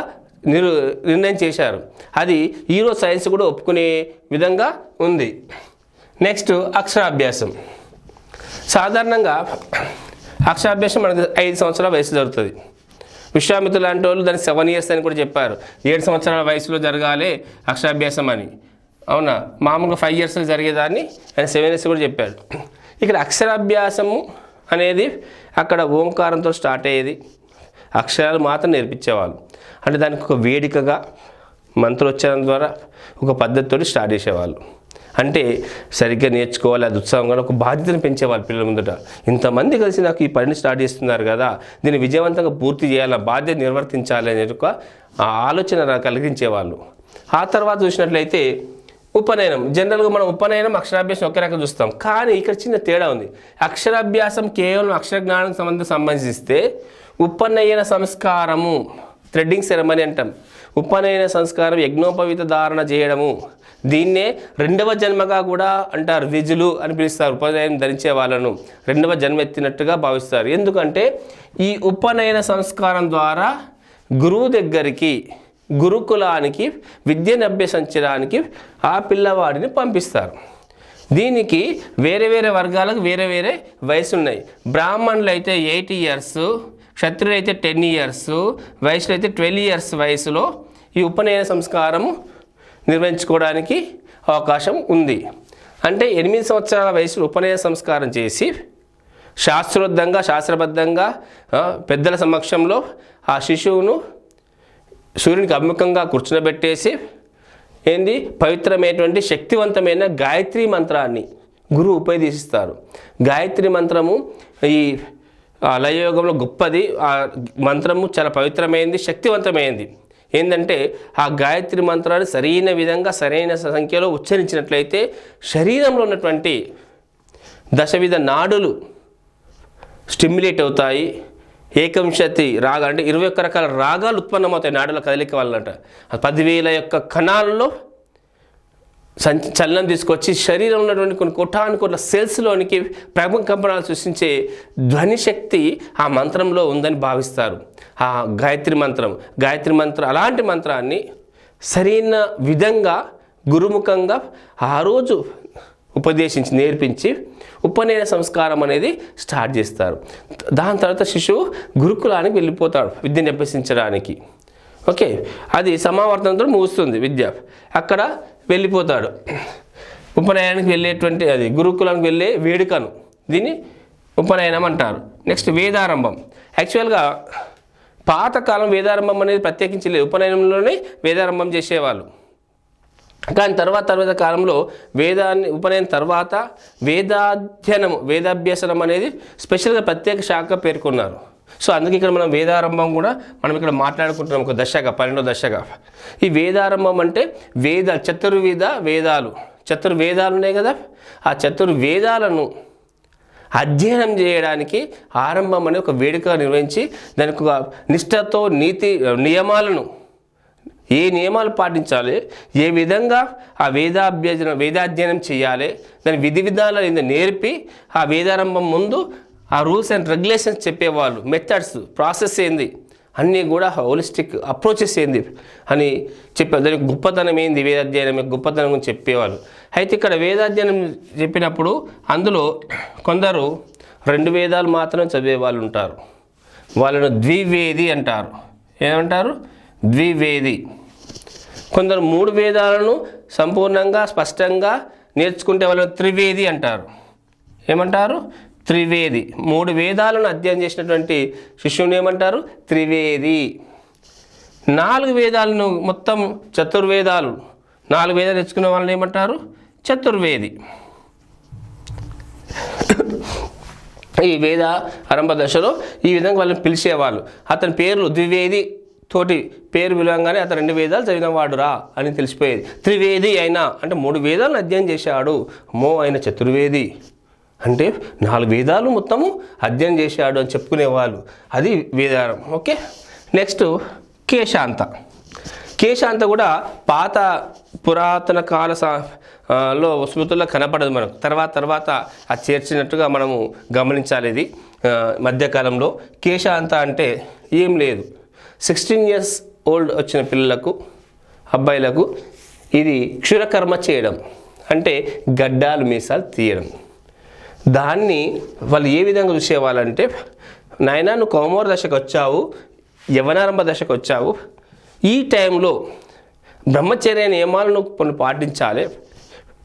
నిర్ణయం చేశారు. అది ఈరోజు సైన్స్ కూడా ఒప్పుకునే విధంగా ఉంది. నెక్స్ట్ అక్షరాభ్యాసం. సాధారణంగా అక్షరాభ్యాసం మనకు 5 సంవత్సరాల వయసు జరుగుతుంది. విశ్వామిత్రులు లాంటి వాళ్ళు దాన్ని 7 years అని కూడా చెప్పారు. 7 సంవత్సరాల వయసులో జరగాలి అక్షరాభ్యాసం అని. అవునా, మామూలుగా 5 years జరిగేదాన్ని ఆయన 7 years కూడా చెప్పాడు. ఇక్కడ అక్షరాభ్యాసము అనేది అక్కడ ఓంకారంతో స్టార్ట్ అయ్యేది, అక్షరాలు మాత్రం నేర్పించేవాళ్ళు. అంటే దానికి ఒక వేదికగా మంత్రోచ్చారణ ద్వారా ఒక పద్ధతితో స్టార్ట్ చేసేవాళ్ళు. అంటే సరిగ్గా నేర్చుకోవాలి, అది ఉత్సాహంగా ఒక బాధ్యతను పెంచేవాళ్ళు పిల్లల ముందట. ఇంతమంది కలిసి నాకు ఈ పనిని స్టార్ట్ చేస్తున్నారు కదా, దీన్ని విజయవంతంగా పూర్తి చేయాలి, బాధ్యత నిర్వర్తించాలి అనే ఒక ఆలోచన కలిగించేవాళ్ళు. ఆ తర్వాత చూసినట్లయితే ఉపనయనం. జనరల్గా మనం ఉపనయనం, అక్షరాభ్యాసం ఒకే రకంగా చూస్తాం. కానీ ఇక్కడ చిన్న తేడా ఉంది. అక్షరాభ్యాసం కేవలం అక్షర జ్ఞానానికి సంబంధిస్తే ఉపనయన సంస్కారము, థ్రెడ్డింగ్ సెరమనీ అంటాం. ఉపనయన సంస్కారం యజ్ఞోపవీత ధారణ చేయడము, దీన్నే 2వ జన్మగా కూడా అంటారు. ద్విజులు అని పిలుస్తారు. ఉపనయనం ధరించే వాళ్ళను 2వ జన్మ ఎత్తినట్టుగా భావిస్తారు. ఎందుకంటే ఈ ఉపనయన సంస్కారం ద్వారా గురువు దగ్గరికి, గురుకులానికి విద్యను అభ్యసించడానికి ఆ పిల్లవాడిని పంపిస్తారు. దీనికి వేరే వేరే వర్గాలకు వేరే వేరే వయసు ఉన్నాయి. బ్రాహ్మణులు అయితే 8 years, క్షత్రులు అయితే 10 years, వైశ్యులు అయితే 12 years వయసులో ఈ ఉపనయన సంస్కారము నిర్వహించుకోవడానికి అవకాశం ఉంది. అంటే 8 సంవత్సరాల వయసులో ఉపనయన సంస్కారం చేసి శాస్త్రబద్ధంగా పెద్దల సమక్షంలో ఆ శిశువును సూర్యునికి అభిముఖంగా కూర్చునబెట్టేసి పవిత్రమైనటువంటి శక్తివంతమైన గాయత్రి మంత్రాన్ని గురువు ఉపదేశిస్తారు. గాయత్రి మంత్రము ఈ లయయోగంలో గొప్పది. ఆ మంత్రము చాలా పవిత్రమైనది, శక్తివంతమైనది. ఏంటంటే ఆ గాయత్రి మంత్రాన్ని సరైన విధంగా సరైన సంఖ్యలో ఉచ్చరించినట్లయితే శరీరంలో ఉన్నటువంటి దశవిధ నాడులు స్టిమ్యులేట్ అవుతాయి. ఏకంశతి రాగాలు అంటే 21 రకాల రాగాలు ఉత్పన్నమవుతాయి నాడుల కదలిక వల్లంట. 10,000 యొక్క కణాలలో చలనం తీసుకొచ్చి శరీరంలో ఉన్నటువంటి కొన్ని కోటానుకోట్ల సెల్స్లోనికి ప్రకంపనాలు సృష్టించే ధ్వని శక్తి ఆ మంత్రంలో ఉందని భావిస్తారు. ఆ గాయత్రి మంత్రం అలాంటి మంత్రాన్ని సరైన విధంగా గురుముఖంగా ఆ రోజు ఉపదేశించి నేర్పించి ఉపనయన సంస్కారం అనేది స్టార్ట్ చేస్తారు. దాని తర్వాత శిశువు గురుకులానికి వెళ్ళిపోతాడు విద్యను అభ్యసించడానికి. ఓకే, అది సమావర్తనంతో ముగుస్తుంది విద్య. అక్కడ వెళ్ళిపోతాడు. ఉపనయనానికి వెళ్ళేటువంటి అది గురుకులానికి వెళ్ళే వేడుకను దీన్ని ఉపనయనం అంటారు. నెక్స్ట్ వేదారంభం. యాక్చువల్గా పాతకాలం వేదారంభం అనేది ప్రత్యేకించి లేదు, ఉపనయనంలోనే వేదారంభం చేసేవాళ్ళు. కానీ తర్వాత కాలంలో ఉపనయనం తర్వాత వేదాభ్యసనం అనేది స్పెషల్గా ప్రత్యేక శాఖ పేర్కొన్నారు. సో అందుకే ఇక్కడ మనం వేదారంభం కూడా మనం ఇక్కడ మాట్లాడుకుంటున్నాం ఒక దశగా, 12వ దశగా. ఈ వేదారంభం అంటే చతుర్వేదాలు ఉన్నాయి కదా, ఆ చతుర్వేదాలను అధ్యయనం చేయడానికి ఆరంభం అనే ఒక వేడుక నిర్వహించి దానికి ఒక నిష్ఠతో నియమాలను ఏ నియమాలు పాటించాలి, ఏ విధంగా ఆ వేదాధ్యయనం చేయాలి, దాని విధి విధానాలు నేర్పి ఆ వేదారంభం ముందు ఆ రూల్స్ అండ్ రెగ్యులేషన్స్ చెప్పేవాళ్ళు. మెథడ్స్, ప్రాసెస్ ఏంది అన్నీ కూడా హోలిస్టిక్ అప్రోచెస్ ఏంది అని చెప్పే దానికి గొప్పతనం ఏంది, వేదాధ్యయనం గొప్పతనం గురించి చెప్పేవాళ్ళు. అయితే ఇక్కడ వేదాధ్యయనం చెప్పినప్పుడు అందులో కొందరు 2 వేదాలు మాత్రం చదివే వాళ్ళు ఉంటారు. వాళ్ళను ద్వివేది అంటారు. ఏమంటారు? ద్వివేది. కొందరు 3 వేదాలను సంపూర్ణంగా స్పష్టంగా నేర్చుకుంటే వాళ్ళని త్రివేది అంటారు. ఏమంటారు? త్రివేది. 3 వేదాలను అధ్యయనం చేసినటువంటి శిష్యుని ఏమంటారు? త్రివేది. 4 వేదాలను మొత్తం చతుర్వేదాలు 4 వేదాలు నేర్చుకునే వాళ్ళని ఏమంటారు? చతుర్వేది. ఈ వేద ఆరంభ దశలో ఈ విధంగా వాళ్ళని పిలిచేవాళ్ళు. అతని పేర్లు ద్వివేది తోటి పేరు పిలవంగానే అతను 2 వేదాలు చదివినవాడురా అని తెలిసిపోయేది. త్రివేది అయినా అంటే 3 వేదాలను అధ్యయనం చేశాడు. ఆయన చతుర్వేది అంటే 4 వేదాలు మొత్తము అధ్యయనం చేశాడు అని చెప్పుకునేవాళ్ళు. అది వేదారం. ఓకే, నెక్స్ట్ కేశాంత కూడా పాత పురాతన కాల లో స్మృతుల్లో కనపడదు మనకు. తర్వాత అది చేర్చినట్టుగా మనము గమనించాలి. ఇది మధ్యకాలంలో కేశాంత అంటే ఏం లేదు, 16 years old వచ్చిన పిల్లలకు, అబ్బాయిలకు ఇది క్షురకర్మ చేయడం అంటే గడ్డాలు మీసాలు తీయడం. దాన్ని వాళ్ళు ఏ విధంగా చూసేవాళ్ళంటే, నాయనా నువ్వు కౌమార దశకు వచ్చావు, యవనారంభ దశకు వచ్చావు, ఈ టైంలో బ్రహ్మచర్య నియమాలను కొన్ని పాటించాలి,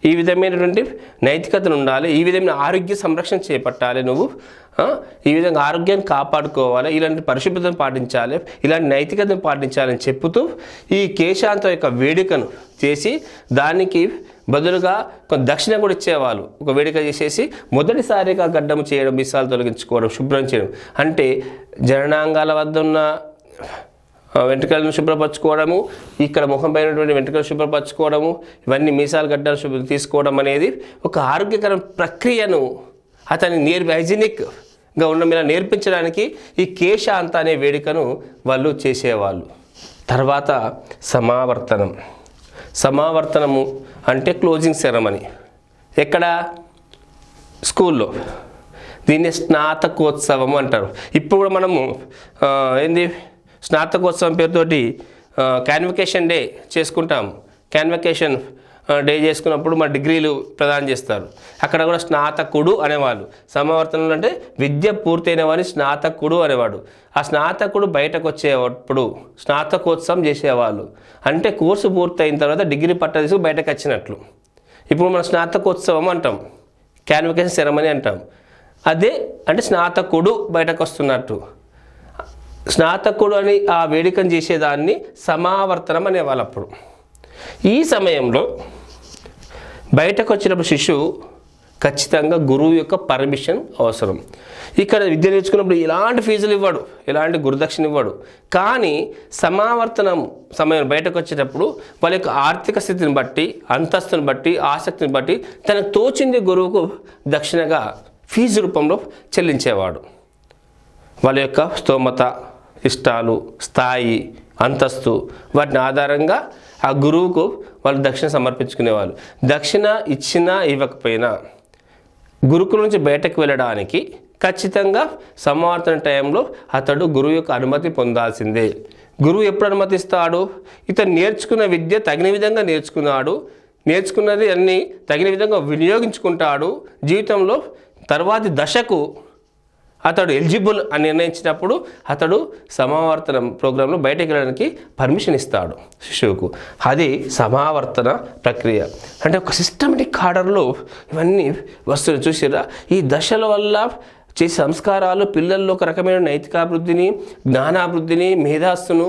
ఈ విధమైనటువంటి నైతికతను ఉండాలి, ఈ విధమైన ఆరోగ్య సంరక్షణ చేపట్టాలి, నువ్వు ఈ విధంగా ఆరోగ్యాన్ని కాపాడుకోవాలి, ఇలాంటి పరిశుభ్రతను పాటించాలి, ఇలాంటి నైతికతను పాటించాలని చెప్పుతూ ఈ కేశాంత యొక్క వేడుకను చేసి దానికి బదులుగా కొంత దక్షిణ కూడా ఇచ్చేవాళ్ళు. ఒక వేడుక చేసేసి మొదటిసారిగా గడ్డము చేయడం, మీసాలు తొలగించుకోవడం, శుభ్రం చేయడం అంటే జననాంగాల వద్ద ఉన్న వెంట్రుకలను శుభ్రపరచుకోవడము, ఇక్కడ ముఖం పైనటువంటి వెంట్రుకలు శుభ్రపరచుకోవడము, ఇవన్నీ మీసాలు గడ్డలు తీసుకోవడం అనేది ఒక ఆరోగ్యకర ప్రక్రియను అతని హైజీనిక్గా ఉండడం నేర్పించడానికి ఈ కేశాంత అనే వేడుకను వాళ్ళు చేసేవాళ్ళు. తర్వాత సమావర్తనము అంటే క్లోజింగ్ సెరమనీ. ఎక్కడ? స్కూల్లో. దీన్ని స్నాతకోత్సవం అంటారు. ఇప్పుడు కూడా మనము స్నాతకోత్సవం పేరుతోటి కాన్వకేషన్ డే చేసుకుంటాం. కాన్వకేషన్ డే చేసుకున్నప్పుడు మా డిగ్రీలు ప్రదానం చేస్తారు. అక్కడ కూడా స్నాతకుడు అనేవాళ్ళు. సమావర్తనంలో అంటే విద్య పూర్తయిన వారిని స్నాతకుడు అనేవాడు. ఆ స్నాతకుడు బయటకు వచ్చేటప్పుడు స్నాతకోత్సవం చేసేవాళ్ళు. అంటే కోర్సు పూర్తయిన తర్వాత డిగ్రీ పట్ట తీసుకు బయటకు వచ్చినట్లు. ఇప్పుడు మనం స్నాతకోత్సవం అంటాం, క్యాన్వికేషన్ సెరమనీ అంటాం. అదే అంటే స్నాతకుడు బయటకు వస్తున్నట్టు. స్నాతకుడు అని ఆ వేడుకను చేసేదాన్ని సమావర్తనం అనేవాళ్ళు. అప్పుడు ఈ సమయంలో బయటకు వచ్చినప్పుడు శిశువు ఖచ్చితంగా గురువు యొక్క పర్మిషన్ అవసరం. ఇక్కడ విద్య నేర్చుకున్నప్పుడు ఎలాంటి ఫీజులు ఇవ్వడు, ఎలాంటి గురుదక్షిణ ఇవ్వడు. కానీ సమావర్తనం సమయం బయటకు వచ్చేటప్పుడు వాళ్ళ యొక్క ఆర్థిక స్థితిని బట్టి, అంతస్తుని బట్టి, ఆసక్తిని బట్టి తనకు తోచింది గురువుకు దక్షిణగా ఫీజు రూపంలో చెల్లించేవాడు. వాళ్ళ యొక్క స్తోమత, ఇష్టాలు, స్థాయి, అంతస్తు వాటిని ఆధారంగా ఆ గురువుకు వాళ్ళు దక్షిణ సమర్పించుకునేవాళ్ళు. దక్షిణ ఇచ్చినా ఇవ్వకపోయినా గురుకుల నుంచి బయటకు వెళ్ళడానికి ఖచ్చితంగా సమావర్తన టైంలో అతడు గురువు యొక్క అనుమతి పొందాల్సిందే. గురువు ఎప్పుడు అనుమతిస్తాడు? ఇతను నేర్చుకున్న విద్య తగిన విధంగా నేర్చుకున్నాడు, నేర్చుకున్నది అన్నీ తగిన విధంగా వినియోగించుకుంటాడు, జీవితంలో తర్వాతి దశకు అతడు ఎలిజిబుల్ అని నిర్ణయించినప్పుడు అతడు సమావర్తన ప్రోగ్రాంలో బయటకు వెళ్ళడానికి పర్మిషన్ ఇస్తాడు శిశువుకు. అది సమావర్తన ప్రక్రియ. అంటే ఒక సిస్టమేటిక్ ఆర్డర్లో ఇవన్నీ వస్తువులు చూసిరా. ఈ దశల వల్ల చేసే సంస్కారాలు పిల్లల్లో ఒక రకమైన నైతికాభివృద్ధిని, జ్ఞానాభివృద్ధిని, మేధాస్సును,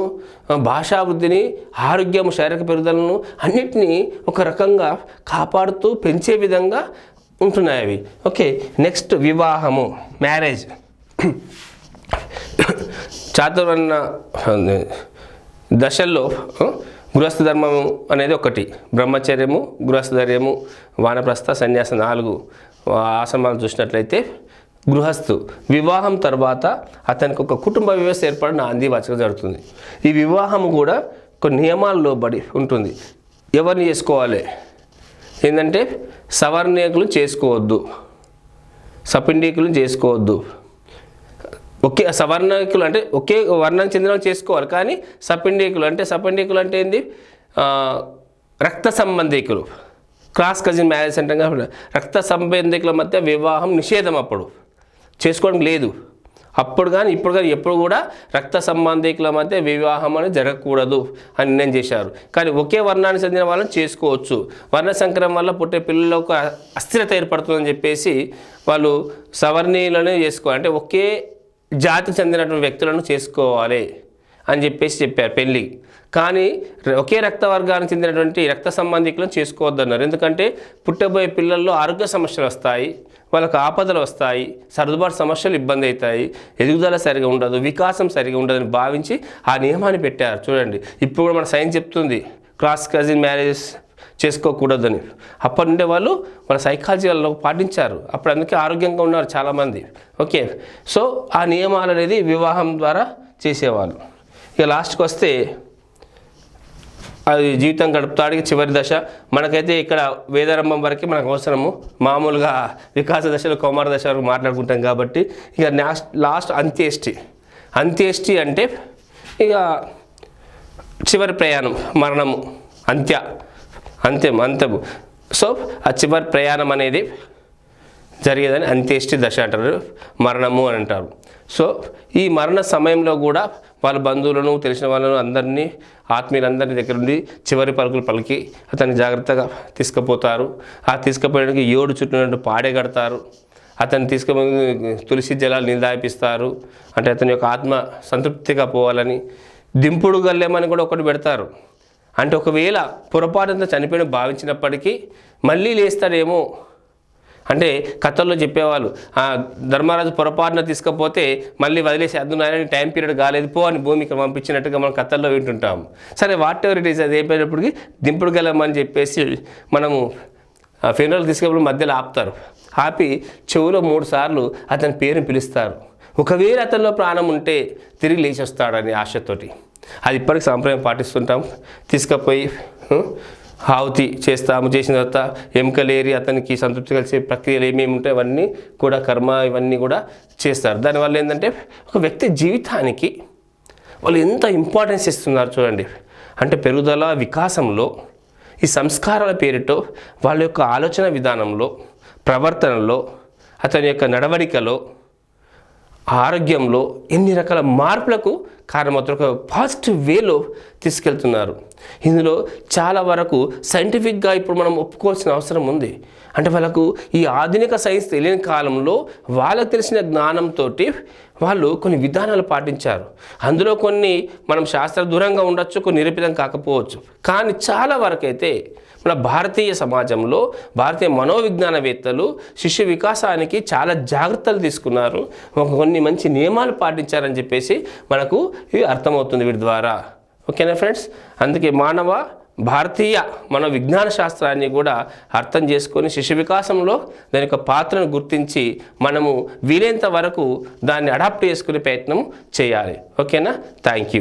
భాషాభివృద్ధిని, ఆరోగ్యం, శారీరక పెరుగుదలను అన్నిటినీ ఒక రకంగా కాపాడుతూ పెంచే విధంగా ఉంటున్నాయి అవి. ఓకే, నెక్స్ట్ వివాహము, మ్యారేజ్. చాతుర్వర్ణ దశల్లో గృహస్థ ధర్మము అనేది ఒకటి. బ్రహ్మచర్యము, గృహస్థధర్యము, వానప్రస్థ, సన్యాసం 4 ఆశ్రమాలు చూసినట్లయితే గృహస్థు వివాహం తర్వాత అతనికి ఒక కుటుంబ వ్యవస్థ ఏర్పడిన నాంది వాచకం జరుగుతుంది. ఈ వివాహం కూడా కొన్ని నియమాల్లో బడి ఉంటుంది. ఎవరిని చేసుకోవాలి ఏంటంటే సవర్ణీకులు చేసుకోవద్దు, సపిండీకులు చేసుకోవద్దు. ఒకే సవర్ణీకులు అంటే ఒకే వర్ణం చెందిన చేసుకోవాలి. కానీ సపిండీకులు అంటే ఏంది? రక్త సంబంధికులు, క్రాస్ కజిన్ మ్యారేజ్ అంటాం కాబట్టి రక్త సంబంధికుల మధ్య వివాహం నిషేధం. అప్పుడు చేసుకోవడం లేదు. అప్పుడు కానీ ఇప్పుడు కానీ ఎప్పుడు కూడా రక్త సంబంధికుల మధ్య వివాహం అనేది జరగకూడదు అని నిర్ణయం చేశారు. కానీ ఒకే వర్ణానికి చెందిన వాళ్ళని చేసుకోవచ్చు. వర్ణ సంకరం వల్ల పుట్టే పిల్లలకు అస్థిరత ఏర్పడుతుందని చెప్పేసి వాళ్ళు సవర్ణీయులను చేసుకోవాలి. అంటే ఒకే జాతికి చెందినటువంటి వ్యక్తులను చేసుకోవాలి అని చెప్పేసి చెప్పారు పెళ్ళి. కానీ ఒకే రక్త వర్గానికి చెందినటువంటి రక్త సంబంధికులను చేసుకోవద్దన్నారు. ఎందుకంటే పుట్టబోయే పిల్లల్లో ఆరోగ్య సమస్యలు వస్తాయి, వాళ్ళకు ఆపదలు వస్తాయి, సర్దుబాటు సమస్యలు ఇబ్బంది అవుతాయి, ఎదుగుదల సరిగా ఉండదు, వికాసం సరిగా ఉండదని భావించి ఆ నియమాన్ని పెట్టారు. చూడండి, ఇప్పుడు కూడా మన సైన్స్ చెప్తుంది క్రాస్ కజిన్ మ్యారేజెస్ చేసుకోకూడదని. అప్పటి నుండే వాళ్ళు మన సైకాలజీ వాళ్ళు పాటించారు. అప్పుడు అందుకే ఆరోగ్యంగా ఉన్నారు చాలామంది. ఓకే, సో ఆ నియమాలు అనేది వివాహం ద్వారా చేసేవాళ్ళు. ఇక లాస్ట్కి వస్తే అది జీవితం గడుపుతాడికి చివరి దశ. మనకైతే ఇక్కడ వేదారంభం వరకు మనకు అవసరము. మామూలుగా వికాస దశలో కౌమార దశ వరకు మాట్లాడుకుంటాం కాబట్టి ఇక లాస్ట్ అంత్యేష్టి అంటే ఇక చివరి ప్రయాణం, మరణము, అంత్యము. సో ఆ చివరి ప్రయాణం అనేది జరిగేదని అంత్యేష్టి దశ అంటారు, మరణము అని అంటారు. సో ఈ మరణ సమయంలో కూడా వాళ్ళ బంధువులను, తెలిసిన వాళ్ళను, అందరినీ, ఆత్మీయులందరినీ దగ్గర ఉండి చివరి పలుకులు పలికి అతన్ని జాగ్రత్తగా తీసుకుపోతారు. ఆ తీసుకుపోయడానికి 7 చుట్టూ పాడే కడతారు. అతన్ని తీసుకుపోయి తులసి జలాలు నిదాయిపిస్తారు. అంటే అతని యొక్క ఆత్మ సంతృప్తిగా పోవాలని. దింపుడు గల్లెమని కూడా ఒకటి పెడతారు. అంటే ఒకవేళ పొరపాటున చనిపోయిన భావించినప్పటికీ మళ్ళీ లేస్తాడేమో. అంటే కథల్లో చెప్పేవాళ్ళు ధర్మరాజు పొరపాటున తీసుకపోతే మళ్ళీ వదిలేసి అద్దునాయని టైం పీరియడ్ కాలేదు పో అని భూమికి పంపించినట్టుగా మనం కథల్లో వింటుంటాం. సరే వాట్ ఎవర్ ఇట్ ఈస్, అది అయిపోయినప్పటికీ దింపుడు గలమని చెప్పేసి మనము ఫ్యూనరల్ తీసుకెళ్ళి మధ్యలో ఆపుతారు. ఆపి చెవులో 3 సార్లు అతని పేరుని పిలుస్తారు. ఒకవేళ అతనిలో ప్రాణం ఉంటే తిరిగి లేచి వస్తాడని ఆశతోటి. అది ఇప్పటికి సాంప్రదాయం పాటిస్తుంటాం. తీసుకుపోయి ఆహుతి చేస్తాము. చేసిన తర్వాత ఎముకలేరి అతనికి సంతృప్తి కలిసే ప్రక్రియలు ఏమేమి ఉంటాయి అవన్నీ కూడా కర్మ ఇవన్నీ కూడా చేస్తారు. దానివల్ల ఏంటంటే ఒక వ్యక్తి జీవితానికి వాళ్ళు ఎంత ఇంపార్టెన్స్ ఇస్తున్నారు చూడండి. అంటే పెరుగుదల, వికాసంలో ఈ సంస్కారాల పేరుతో వాళ్ళ యొక్క ఆలోచన విధానంలో, ప్రవర్తనలో, అతని యొక్క నడవడికలో, ఆరోగ్యంలో ఎన్ని రకాల మార్పులకు కారణమవుతారు, ఒక పాజిటివ్ వేలో తీసుకెళ్తున్నారు. ఇందులో చాలా వరకు సైంటిఫిక్గా ఇప్పుడు మనం ఒప్పుకోవాల్సిన అవసరం ఉంది. అంటే వాళ్ళకు ఈ ఆధునిక సైన్స్ తెలియని కాలంలో వాళ్ళకు తెలిసిన జ్ఞానంతో వాళ్ళు కొన్ని విధానాలు పాటించారు. అందులో కొన్ని మనం శాస్త్ర దూరంగా ఉండొచ్చు, కొన్ని నిరూపితం కాకపోవచ్చు. కానీ చాలా వరకు అయితే మన భారతీయ సమాజంలో భారతీయ మనోవిజ్ఞానవేత్తలు శిశు వికాసానికి చాలా జాగ్రత్తలు తీసుకున్నారు, కొన్ని మంచి నియమాలు పాటించారని చెప్పేసి మనకు ఇది అర్థమవుతుంది వీటి ద్వారా. ఓకేనా ఫ్రెండ్స్? అందుకే భారతీయ మన విజ్ఞాన శాస్త్రాన్ని కూడా అర్థం చేసుకొని శిశు వికాసంలో దాని యొక్క పాత్రను గుర్తించి మనము వీలైనంత వరకు దాన్ని అడాప్ట్ చేసుకునే ప్రయత్నం చేయాలి. ఓకేనా? Thank you.